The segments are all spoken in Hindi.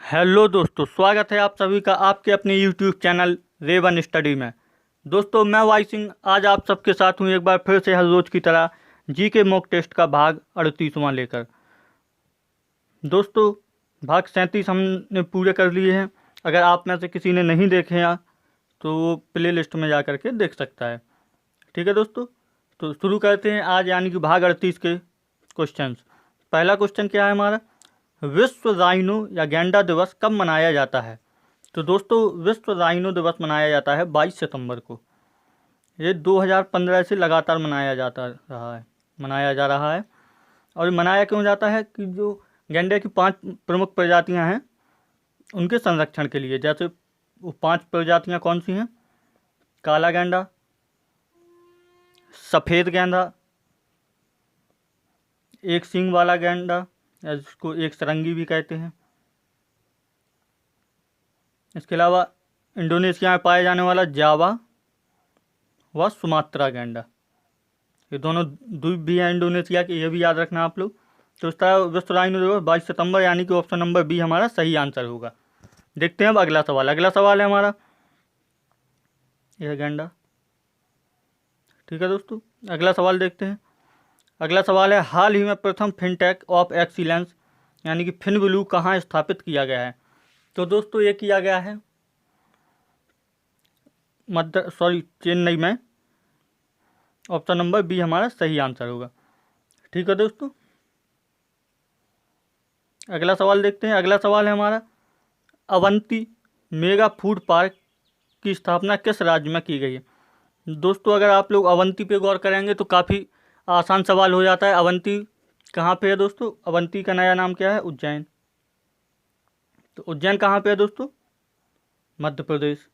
हेलो दोस्तों, स्वागत है आप सभी का आपके अपने यूट्यूब चैनल रेवन स्टडी में। दोस्तों, मैं वाई सिंह आज आप सबके साथ हूँ एक बार फिर से हर रोज़ की तरह जी के मॉक टेस्ट का भाग 38वां लेकर। दोस्तों, भाग 37 हमने पूरे कर लिए हैं। अगर आप में से किसी ने नहीं देखे हैं तो वो प्ले लिस्ट में जा कर के देख सकता है। ठीक है दोस्तों, तो शुरू करते हैं आज यानी कि भाग 38 के क्वेश्चंस। पहला क्वेश्चन क्या है हमारा, विश्व राइनो या गैंडा दिवस कब मनाया जाता है। तो दोस्तों, विश्व राइनो दिवस मनाया जाता है 22 सितंबर को। ये 2015 से लगातार मनाया जा रहा है। और मनाया क्यों जाता है कि जो गैंडे की 5 प्रमुख प्रजातियां हैं उनके संरक्षण के लिए। जैसे वो 5 प्रजातियां कौन सी हैं, काला गैंडा, सफ़ेद गेंदा, एक सींग वाला गेंडा या जिसको एक सरंगी भी कहते हैं। इसके अलावा इंडोनेशिया में पाए जाने वाला जावा व सुमात्रा गेंडा, ये दोनों द्वीप भी हैं इंडोनेशिया के, ये भी याद रखना आप लोग। तो इस तरह विश्व राइनो दिवस 22 सितंबर यानी कि ऑप्शन नंबर बी हमारा सही आंसर होगा। देखते हैं अब अगला सवाल। अगला सवाल है हमारा, यह गेंडा। ठीक है दोस्तों, अगला सवाल देखते हैं। अगला सवाल है, हाल ही में प्रथम फिनटेक ऑफ एक्सीलेंस यानी कि फिनब्लू कहाँ स्थापित किया गया है। तो दोस्तों, ये किया गया है चेन्नई में। ऑप्शन नंबर बी हमारा सही आंसर होगा। ठीक है दोस्तों, अगला सवाल देखते हैं। अगला सवाल है हमारा, अवंती मेगा फूड पार्क की स्थापना किस राज्य में की गई है। दोस्तों, अगर आप लोग अवंती पे गौर करेंगे तो काफ़ी आसान सवाल हो जाता है। अवंती कहाँ पे है दोस्तों, अवंती का नया नाम क्या है, उज्जैन। तो उज्जैन कहाँ पे है दोस्तों, मध्य प्रदेश।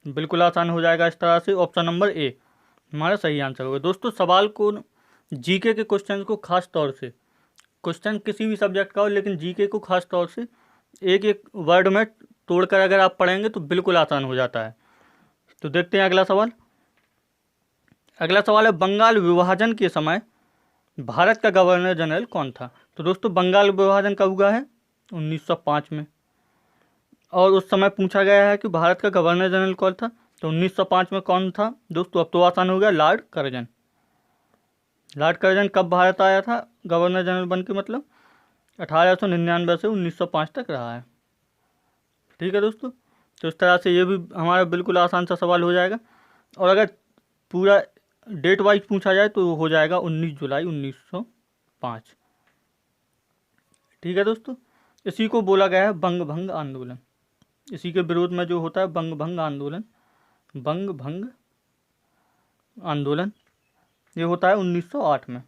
बिल्कुल आसान हो जाएगा इस तरह से। ऑप्शन नंबर ए हमारा सही आंसर होगा। दोस्तों, सवाल को जीके के क्वेश्चन को खास तौर से, क्वेश्चन किसी भी सब्जेक्ट का हो लेकिन जीके को खास तौर से एक एक वर्ड में तोड़कर अगर आप पढ़ेंगे तो बिल्कुल आसान हो जाता है। तो देखते हैं अगला सवाल। अगला सवाल है, बंगाल विभाजन के समय भारत का गवर्नर जनरल कौन था। तो दोस्तों, बंगाल विभाजन कब हुआ है, 1905 में। और उस समय पूछा गया है कि भारत का गवर्नर जनरल कौन था। तो 1905 में कौन था दोस्तों, अब तो आसान हो गया, लॉर्ड कर्जन। लॉर्ड कर्जन कब भारत आया था गवर्नर जनरल बन के, मतलब 1899 से 1905 तक रहा है। ठीक है दोस्तों, तो इस तरह से ये भी हमारा बिल्कुल आसान सा सवाल हो जाएगा। और अगर पूरा डेट वाइज पूछा जाए तो हो जाएगा 19 जुलाई 1905। ठीक है दोस्तों, इसी को बोला गया है बंग भंग आंदोलन। इसी के विरोध में जो होता है बंग भंग आंदोलन, बंग भंग आंदोलन, ये होता है 1908 में।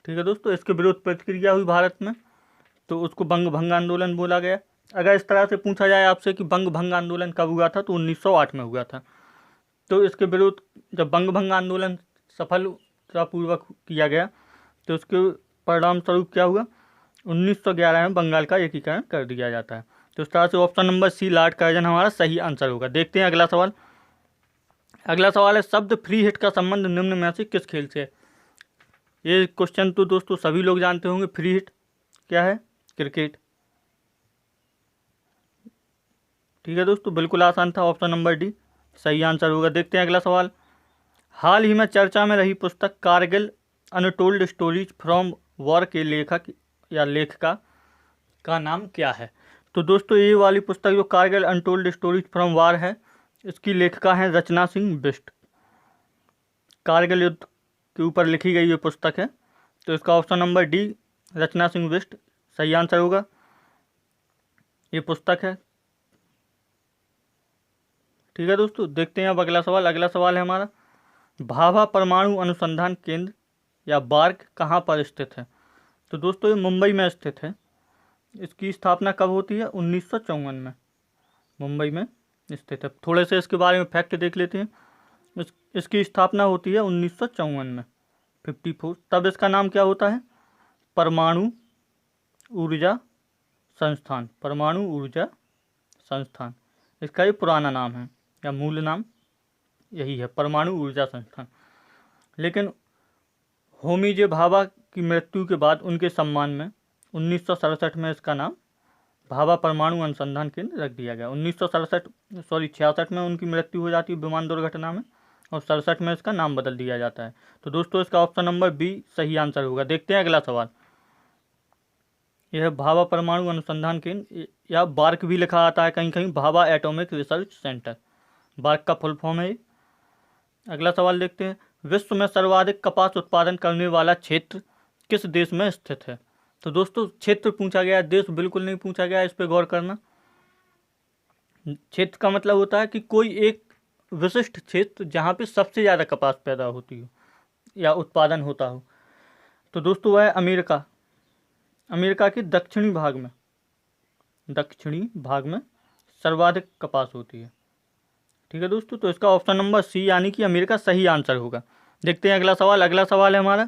ठीक है दोस्तों, इसके विरोध प्रतिक्रिया हुई भारत में तो उसको बंग भंग आंदोलन बोला गया। अगर इस तरह से पूछा जाए आपसे कि बंग भंग आंदोलन कब हुआ था, तो 1908 में हुआ था। तो इसके विरोध जब बंग भंग आंदोलन सफलतापूर्वक किया गया तो उसके परिणाम स्वरूप क्या हुआ, 1911 में बंगाल का एकीकरण कर दिया जाता है। तो इस तरह से option number C Lord Curzon हमारा सही आंसर होगा। देखते हैं अगला सवाल। अगला सवाल है, शब्द फ्री हिट का संबंध निम्न में से किस खेल से है। ये क्वेश्चन तो दोस्तों सभी लोग जानते होंगे। फ्री हिट क्या है, क्रिकेट। ठीक है दोस्तों, बिल्कुल आसान था, ऑप्शन नंबर डी सही आंसर होगा। देखते हैं अगला सवाल। हाल ही में चर्चा में रही पुस्तक Kargil untold stories from war के लेखक या लेखिका का नाम क्या है। तो दोस्तों, ये वाली पुस्तक जो Kargil untold stories from war है, इसकी लेखिका हैं रचना सिंह बिष्ट। कारगिल युद्ध के ऊपर लिखी गई ये पुस्तक है, तो इसका ऑप्शन नंबर डी रचना सिंह बिष्ट सही आंसर होगा। ये पुस्तक है। ठीक है दोस्तों, देखते हैं अब अगला सवाल। अगला सवाल है हमारा, भाभा परमाणु अनुसंधान केंद्र या बार्क कहाँ पर स्थित है। तो दोस्तों, ये मुंबई में स्थित है। इसकी स्थापना कब होती है, 1954 में मुंबई में स्थित है। थोड़े से इसके बारे में फैक्ट देख लेते हैं। इसकी स्थापना होती है 1954 में, 54। तब इसका नाम क्या होता है, परमाणु ऊर्जा संस्थान। परमाणु ऊर्जा संस्थान इसका ये पुराना नाम है या मूल नाम यही है, परमाणु ऊर्जा संस्थान। लेकिन होमी जे भाभा की मृत्यु के बाद उनके सम्मान में 1967 में इसका नाम भाभा परमाणु अनुसंधान केंद्र रख दिया गया। 66 में उनकी मृत्यु हो जाती है विमान दुर्घटना में, और 67 में इसका नाम बदल दिया जाता है। तो दोस्तों इसका ऑप्शन नंबर बी सही आंसर होगा। देखते हैं अगला सवाल। यह भाभा परमाणु अनुसंधान केंद्र, या बार्क भी लिखा आता है कहीं कहीं, Bhabha atomic research centre, BARC का फुल फॉर्म है। अगला सवाल देखते हैं। विश्व में सर्वाधिक कपास उत्पादन करने वाला क्षेत्र किस देश में स्थित है? तो दोस्तों क्षेत्र पूछा गया है, देश बिल्कुल नहीं पूछा गया है, इस पर गौर करना। क्षेत्र का मतलब होता है कि कोई एक विशिष्ट क्षेत्र जहाँ पे सबसे ज़्यादा कपास पैदा होती हो या उत्पादन होता हो। तो दोस्तों वह है अमेरिका। अमेरिका के दक्षिणी भाग में सर्वाधिक कपास होती है। ठीक है दोस्तों, तो इसका ऑप्शन नंबर सी यानी कि अमेरिका सही आंसर होगा। देखते हैं अगला सवाल। अगला सवाल है हमारा,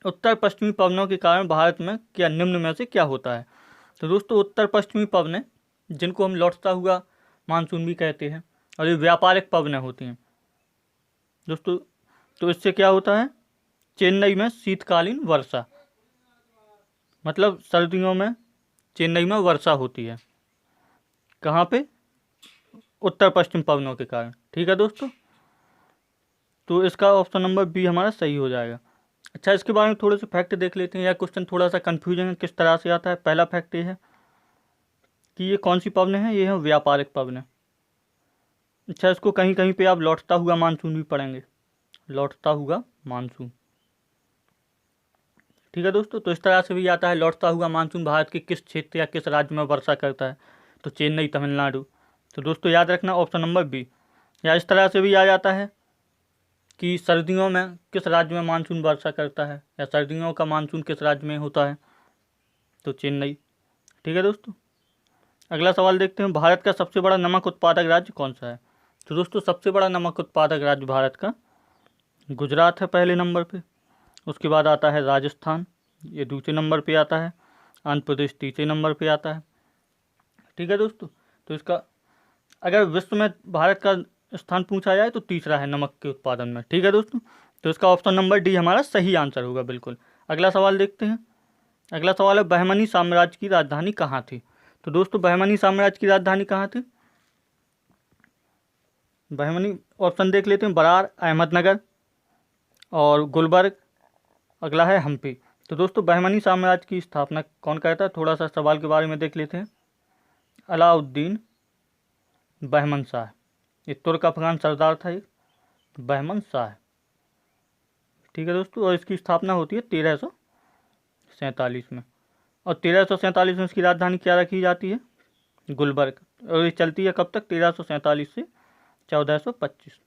उत्तर पश्चिमी पवनों के कारण भारत में क्या निम्न में से क्या होता है? तो दोस्तों उत्तर पश्चिमी पवनें, जिनको हम लौटता हुआ मानसून भी कहते हैं, और ये व्यापारिक पवनें होती हैं दोस्तों। तो इससे क्या होता है, चेन्नई में शीतकालीन वर्षा, मतलब सर्दियों में चेन्नई में वर्षा होती है। कहाँ पे? उत्तर पश्चिम पवनों के कारण। ठीक है दोस्तों, तो इसका ऑप्शन नंबर बी हमारा सही हो जाएगा। अच्छा, इसके बारे में थोड़े से फैक्ट देख लेते हैं। यह क्वेश्चन थोड़ा सा कन्फ्यूजन है किस तरह से आता है। पहला फैक्ट ये है कि ये कौन सी पवनें हैं, ये है व्यापारिक पवनें। अच्छा, इसको कहीं कहीं पे आप लौटता हुआ मानसून भी पढ़ेंगे, लौटता हुआ मानसून। ठीक है दोस्तों, तो इस तरह से भी आता है लौटता हुआ मानसून भारत के किस क्षेत्र या किस राज्य में वर्षा करता है, तो चेन्नई तमिलनाडु। तो दोस्तों याद रखना ऑप्शन नंबर बी। या इस तरह से भी आ जाता है कि सर्दियों में किस राज्य में मानसून वर्षा करता है, या सर्दियों का मानसून किस राज्य में होता है, तो चेन्नई। ठीक है दोस्तों, अगला सवाल देखते हैं। भारत का सबसे बड़ा नमक उत्पादक राज्य कौन सा है? तो दोस्तों सबसे बड़ा नमक उत्पादक राज्य भारत का गुजरात है पहले नंबर पे। उसके बाद आता है राजस्थान, ये दूसरे नंबर पे आता है। आंध्र प्रदेश तीसरे नंबर पे आता है। ठीक है दोस्तों, तो इसका अगर विश्व में भारत का स्थान पूछा जाए तो तीसरा है नमक के उत्पादन में। ठीक है दोस्तों, तो इसका ऑप्शन नंबर डी हमारा सही आंसर होगा बिल्कुल। अगला सवाल देखते हैं। अगला सवाल है, बहमनी साम्राज्य की राजधानी कहाँ थी? तो दोस्तों बहमनी साम्राज्य की राजधानी कहाँ थी? बहमनी ऑप्शन देख लेते हैं, बरार, अहमदनगर और गुलबर्ग। अगला है हम्पी। तो दोस्तों बहमनी साम्राज्य की स्थापना कौन करता है? थोड़ा सा सवाल के बारे में देख लेते हैं। अलाउद्दीन बहमन शाह, ये तुर्क अफगान सरदार था, ये बहमन शाह। ठीक है दोस्तों, और इसकी स्थापना होती है 1347 में, और 1347 में इसकी राजधानी क्या रखी जाती है? गुलबर्ग। और ये चलती है कब तक? 1347 से 1425।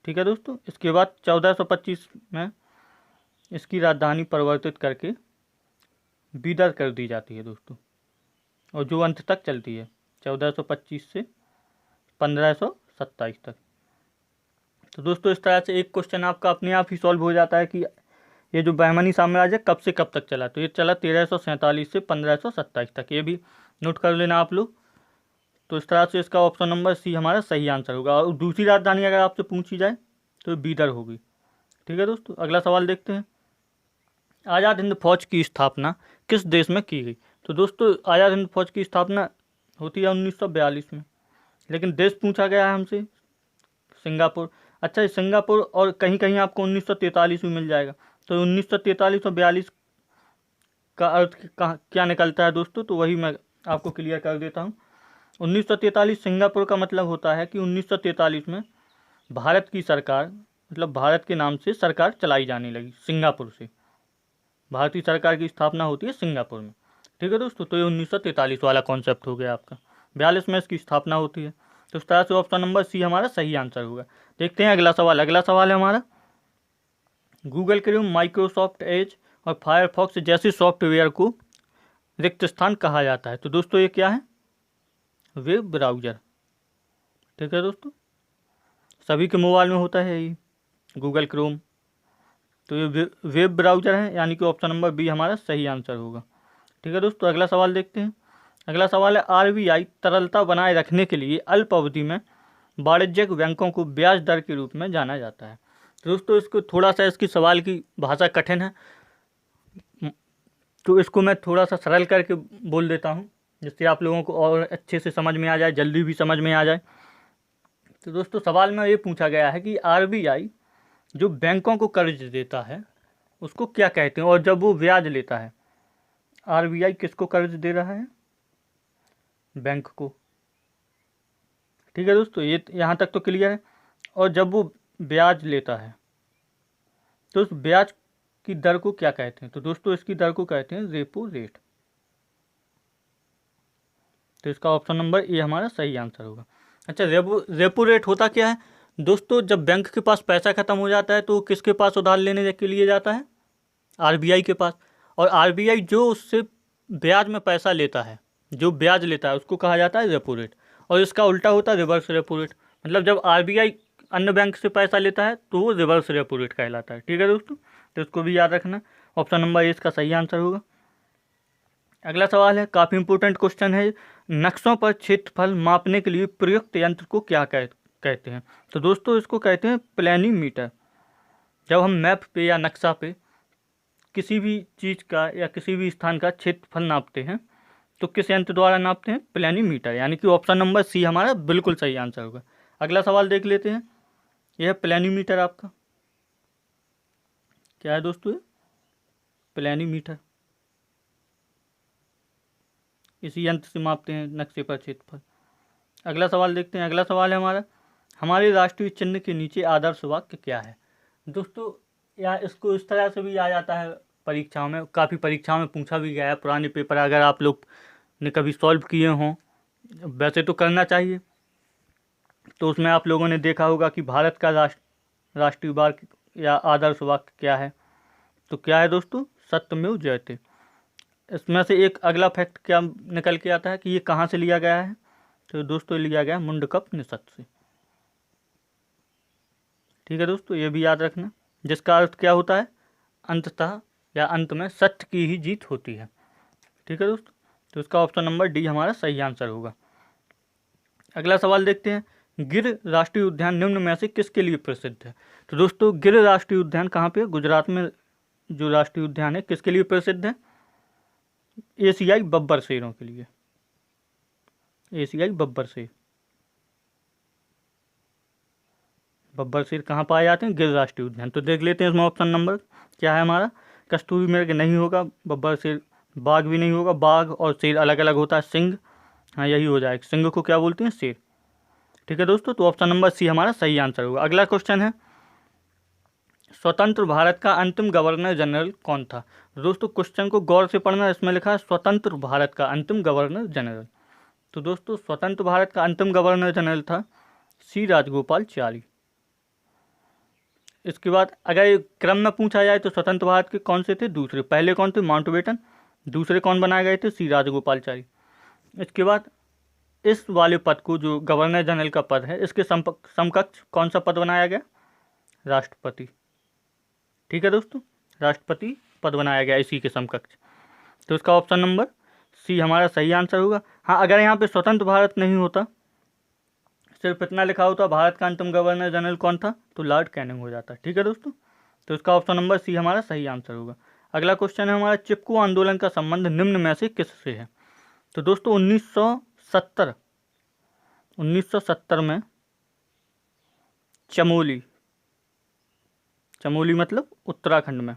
ठीक है दोस्तों, इसके बाद 1425 में इसकी राजधानी परिवर्तित करके बीदर कर दी जाती है दोस्तों, और जो अंत तक चलती है 1425 से 1527 तक। तो दोस्तों इस तरह से एक क्वेश्चन आपका अपने आप ही सॉल्व हो जाता है कि ये जो बहमनी साम्राज्य कब से कब तक चला। तो ये चला 1347 से 1527 तक, ये भी नोट कर लेना आप लोग। तो इस तरह से इसका ऑप्शन नंबर सी हमारा सही आंसर होगा। और दूसरी राजधानी अगर आपसे पूछी जाए तो बीदर होगी। ठीक है दोस्तों, अगला सवाल देखते हैं। आज़ाद हिंद फौज की स्थापना किस देश में की गई? तो दोस्तों आज़ाद हिंद फौज की स्थापना होती है 1942 में, लेकिन देश पूछा गया है हमसे सिंगापुर। अच्छा, सिंगापुर और कहीं कहीं आपको 1943 में मिल जाएगा। तो 1943 और 42 का अर्थ क्या निकलता है दोस्तों, तो वही मैं आपको क्लियर कर देता हूँ। 1943 सिंगापुर का मतलब होता है कि 1943 में भारत की सरकार, मतलब भारत के नाम से सरकार चलाई जाने लगी सिंगापुर से। भारतीय सरकार की स्थापना होती है सिंगापुर में। ठीक है दोस्तों, तो ये 1943 वाला कॉन्सेप्ट हो गया आपका। 42 में इसकी स्थापना होती है। तो इस तरह से ऑप्शन नंबर सी हमारा सही आंसर होगा। देखते हैं अगला सवाल। अगला सवाल है हमारा, गूगल क्रोम, माइक्रोसॉफ्ट एज और फायरफॉक्स जैसे सॉफ्टवेयर को रिक्त स्थान कहा जाता है। तो दोस्तों ये क्या है? Web browser. ठीक है दोस्तों, सभी के मोबाइल में होता है ये गूगल क्रोम। तो ये वेब ब्राउज़र है, यानी कि ऑप्शन नंबर बी हमारा सही आंसर होगा। ठीक है दोस्तों, अगला सवाल देखते हैं। अगला सवाल है, आरबीआई तरलता बनाए रखने के लिए अल्प अवधि में वाणिज्यिक बैंकों को ब्याज दर के रूप में जाना जाता है। तो दोस्तों इसको थोड़ा सा, इसकी सवाल की भाषा कठिन है, तो इसको मैं थोड़ा सा सरल करके बोल देता हूँ जिससे आप लोगों को और अच्छे से समझ में आ जाए, जल्दी भी समझ में आ जाए। तो दोस्तों सवाल में ये पूछा गया है कि आरबीआई जो बैंकों को कर्ज देता है उसको क्या कहते हैं, और जब वो ब्याज लेता है, आरबीआई किसको कर्ज दे रहा है? बैंक को। ठीक है दोस्तों, ये यहाँ तक तो क्लियर है। और जब वो ब्याज लेता है तो उस ब्याज की दर को क्या कहते हैं? तो दोस्तों इसकी दर को कहते हैं रेपो रेट। तो इसका ऑप्शन नंबर ए हमारा सही आंसर होगा। अच्छा, रेपो रेट होता क्या है दोस्तों? जब बैंक के पास पैसा खत्म हो जाता है तो वो किसके पास उधार लेने के लिए जाता है? आरबीआई के पास। और आरबीआई जो उससे ब्याज में पैसा लेता है, जो ब्याज लेता है, उसको कहा जाता है रेपो रेट। और इसका उल्टा होता है रिवर्स रेपो रेट। मतलब जब आरबीआई अन्य बैंक से पैसा लेता है तो वो रिवर्स रेपो रेट कहलाता है। ठीक है दोस्तों, तो इसको भी याद रखना। ऑप्शन नंबर ए इसका सही आंसर होगा। अगला सवाल है, काफ़ी इंपॉर्टेंट क्वेश्चन है। नक्शों पर क्षेत्रफल मापने के लिए प्रयुक्त यंत्र को क्या कहते हैं? तो दोस्तों इसको कहते हैं प्लेनीमीटर। जब हम मैप पे या नक्शा पे किसी भी चीज़ का या किसी भी स्थान का क्षेत्रफल नापते हैं तो किस यंत्र द्वारा नापते हैं? प्लेनीमीटर। यानी कि ऑप्शन नंबर सी हमारा बिल्कुल सही आंसर होगा। अगला सवाल देख लेते हैं। यह प्लेनीमीटर आपका क्या है दोस्तों? ये प्लेनीमीटर, इसी यंत्र से मापते हैं नक्शे पर क्षेत्रफल। अगला सवाल देखते हैं। अगला सवाल है हमारा, हमारे राष्ट्रीय चिन्ह के नीचे आदर्श वाक्य क्या है? दोस्तों या इसको इस तरह से भी आ जाता है परीक्षाओं में, काफ़ी परीक्षाओं में पूछा भी गया है। पुराने पेपर अगर आप लोग ने कभी सॉल्व किए हों, वैसे तो करना चाहिए, तो उसमें आप लोगों ने देखा होगा कि भारत का राष्ट्रीय वाक्य या आदर्श वाक्य क्या है? तो क्या है दोस्तों? सत्यमेव जयते। इसमें से एक अगला फैक्ट क्या निकल के आता है कि ये कहाँ से लिया गया है? तो दोस्तों लिया गया मुंडकपनिषद से। ठीक है दोस्तों, ये भी याद रखना, जिसका अर्थ क्या होता है? अंततः या अंत में सत्य की ही जीत होती है। ठीक है दोस्तों, तो इसका ऑप्शन नंबर डी हमारा सही आंसर होगा। अगला सवाल देखते हैं। गिर राष्ट्रीय उद्यान निम्न में से किसके लिए प्रसिद्ध है? तो दोस्तों गिर राष्ट्रीय उद्यान कहाँ पे है? गुजरात में जो राष्ट्रीय उद्यान है किसके लिए प्रसिद्ध है? एशियाई बब्बर शेरों के लिए। एशियाई बब्बर शेर। बब्बर शेर कहाँ पाए जाते हैं? गिर राष्ट्रीय उद्यान। तो देख लेते हैं इसमें ऑप्शन नंबर क्या है हमारा। कस्तूरी मृग नहीं होगा, बब्बर शेर, बाघ भी नहीं होगा। बाघ और शेर अलग अलग होता है। सिंह, हाँ यही हो जाएगा। सिंह को क्या बोलते हैं? शेर। ठीक है दोस्तों, तो ऑप्शन नंबर सी हमारा सही आंसर होगा। अगला क्वेश्चन है, स्वतंत्र भारत का अंतिम गवर्नर जनरल कौन था? दोस्तों क्वेश्चन को गौर से पढ़ना। इसमें लिखा है स्वतंत्र भारत का अंतिम गवर्नर जनरल। तो दोस्तों स्वतंत्र भारत का अंतिम गवर्नर जनरल था सी राजगोपालचारी। इसके बाद अगर क्रम में पूछा जाए तो स्वतंत्र भारत के कौन से थे? दूसरे। पहले कौन थे? माउंटबेटन। दूसरे कौन बनाए गए थे? सी राजगोपालचारी। इसके बाद इस वाले पद को, जो गवर्नर जनरल का पद है, इसके समकक्ष कौन सा पद बनाया गया? राष्ट्रपति। ठीक है दोस्तों, राष्ट्रपति पद बनाया गया इसी के समकक्ष। तो इसका ऑप्शन नंबर सी हमारा सही आंसर होगा। हाँ, अगर यहाँ पे स्वतंत्र भारत नहीं होता, सिर्फ इतना लिखा होता भारत का अंतिम गवर्नर जनरल कौन था, तो लॉर्ड कैनिंग हो जाता। ठीक है दोस्तों, तो इसका ऑप्शन नंबर सी हमारा सही आंसर होगा। अगला क्वेश्चन है हमारा, चिपकू आंदोलन का संबंध निम्न में से किससे है? तो दोस्तों 1970 में चमोली, चमोली मतलब उत्तराखंड में,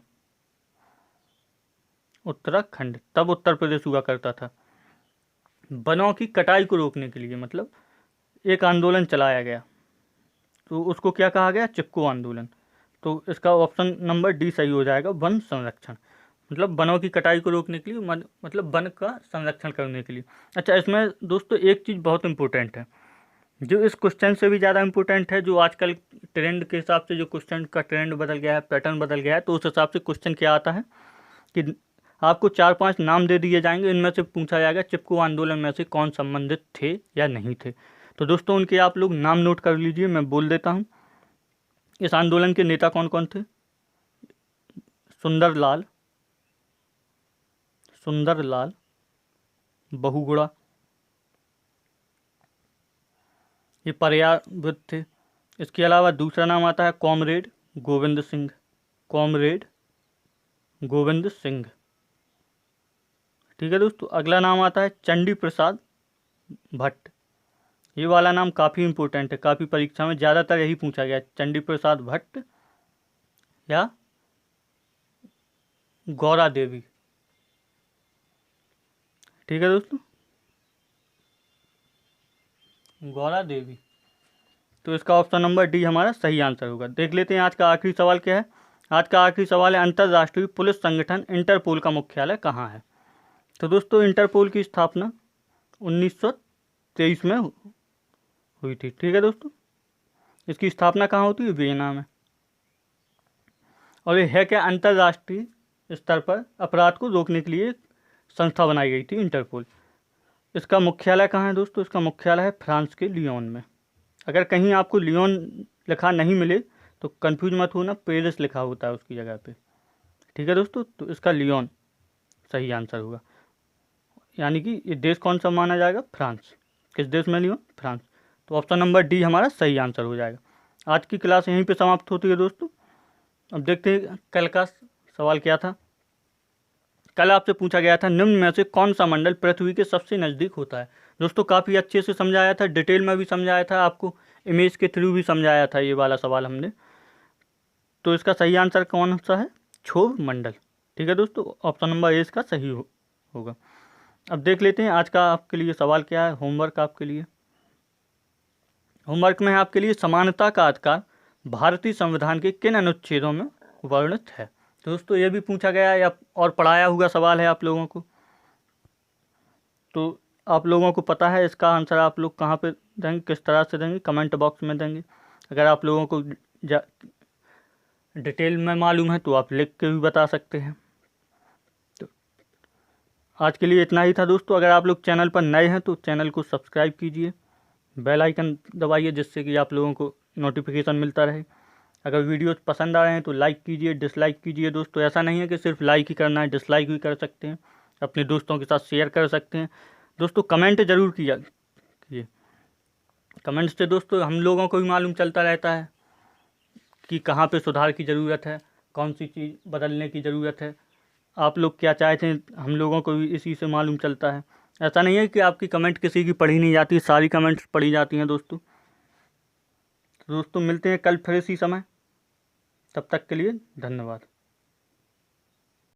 उत्तराखंड तब उत्तर प्रदेश हुआ करता था, वनों की कटाई को रोकने के लिए मतलब एक आंदोलन चलाया गया, तो उसको क्या कहा गया? चिपको आंदोलन। तो इसका ऑप्शन नंबर डी सही हो जाएगा, वन संरक्षण। मतलब वनों की कटाई को रोकने के लिए, मतलब वन का संरक्षण करने के लिए। अच्छा, इसमें दोस्तों एक चीज़ बहुत इंपॉर्टेंट है, जो इस क्वेश्चन से भी ज़्यादा इंपॉर्टेंट है, जो आजकल ट्रेंड के हिसाब से जो क्वेश्चन का ट्रेंड बदल गया है, पैटर्न बदल गया है, तो उस हिसाब से क्वेश्चन क्या आता है कि आपको 4-5 नाम दे दिए जाएंगे, इनमें से पूछा जाएगा चिपको आंदोलन में से कौन संबंधित थे या नहीं थे। तो दोस्तों उनके आप लोग नाम नोट कर लीजिए, मैं बोल देता हूँ। इस आंदोलन के नेता कौन कौन थे? सुंदरलाल, सुंदरलाल बहुगुणा, ये पर्यावृत थे। इसके अलावा दूसरा नाम आता है कॉमरेड गोविंद सिंह, कॉमरेड गोविंद सिंह। ठीक है दोस्तों। अगला नाम आता है चंडी प्रसाद भट्ट। ये वाला नाम काफ़ी इंपॉर्टेंट है, काफ़ी परीक्षा में ज़्यादातर यही पूछा गया है, चंडी प्रसाद भट्ट या गौरा देवी। ठीक है दोस्तों, गौरा देवी। तो इसका ऑप्शन नंबर डी हमारा सही आंसर होगा। देख लेते हैं आज का आखिरी सवाल क्या है। आज का आखिरी सवाल है, अंतर्राष्ट्रीय पुलिस संगठन इंटरपोल का मुख्यालय कहाँ है। तो दोस्तों इंटरपोल की स्थापना 1923 में हुई थी। ठीक है दोस्तों, इसकी स्थापना कहाँ होती है, वियना में। और ये है क्या, अंतर्राष्ट्रीय स्तर पर अपराध को रोकने के लिए एक संस्था बनाई गई थी इंटरपोल। इसका मुख्यालय कहाँ है दोस्तों, इसका मुख्यालय है फ्रांस के लियोन में। अगर कहीं आपको लियोन लिखा नहीं मिले तो कंफ्यूज मत होना, पेरिस लिखा होता है उसकी जगह पे। ठीक है दोस्तों, तो इसका लियोन सही आंसर होगा। यानी कि ये देश कौन सा माना जाएगा, फ्रांस। किस देश में, लियोन, फ्रांस। तो ऑप्शन नंबर डी हमारा सही आंसर हो जाएगा। आज की क्लास यहीं पे समाप्त होती है दोस्तों। अब देखते हैं कल का सवाल क्या था। कल आपसे पूछा गया था, निम्न में से कौन सा मंडल पृथ्वी के सबसे नज़दीक होता है। दोस्तों काफ़ी अच्छे से समझाया था, डिटेल में भी समझाया था, आपको इमेज के थ्रू भी समझाया था ये वाला सवाल हमने। तो इसका सही आंसर कौन सा है, क्षोभ मंडल। ठीक है दोस्तों, ऑप्शन नंबर ए इसका सही होगा। अब देख लेते हैं आज का आपके लिए सवाल क्या है, होमवर्क आपके लिए। होमवर्क में है आपके लिए, समानता का अधिकार भारतीय संविधान के किन अनुच्छेदों में वर्णित है। तो दोस्तों ये भी पूछा गया है और पढ़ाया हुआ सवाल है आप लोगों को, तो आप लोगों को पता है इसका आंसर आप लोग कहाँ पे देंगे, किस तरह से देंगे, कमेंट बॉक्स में देंगे। अगर आप लोगों को डिटेल में मालूम है तो आप लिख के भी बता सकते हैं। तो आज के लिए इतना ही था दोस्तों। अगर आप लोग चैनल पर नए हैं तो चैनल को सब्सक्राइब कीजिए, बेल आइकन दबाइए, जिससे कि आप लोगों को नोटिफिकेशन मिलता रहे। अगर वीडियोस पसंद आ रहे हैं तो लाइक कीजिए, डिसलाइक कीजिए दोस्तों। ऐसा नहीं है कि सिर्फ लाइक ही करना है, डिसलाइक भी कर सकते हैं, अपने दोस्तों के साथ शेयर कर सकते हैं दोस्तों। कमेंट ज़रूर कीजिए, कमेंट से दोस्तों हम लोगों को भी मालूम चलता रहता है कि कहाँ पे सुधार की ज़रूरत है, कौन सी चीज़ बदलने की ज़रूरत है, आप लोग क्या चाहते हैं, हम लोगों को भी इसी से मालूम चलता है। ऐसा नहीं है कि आपकी कमेंट किसी की पढ़ी नहीं जाती, सारी कमेंट्स पढ़ी जाती हैं दोस्तों। तो दोस्तों मिलते हैं कल फिर इसी समय, तब तक के लिए धन्यवाद।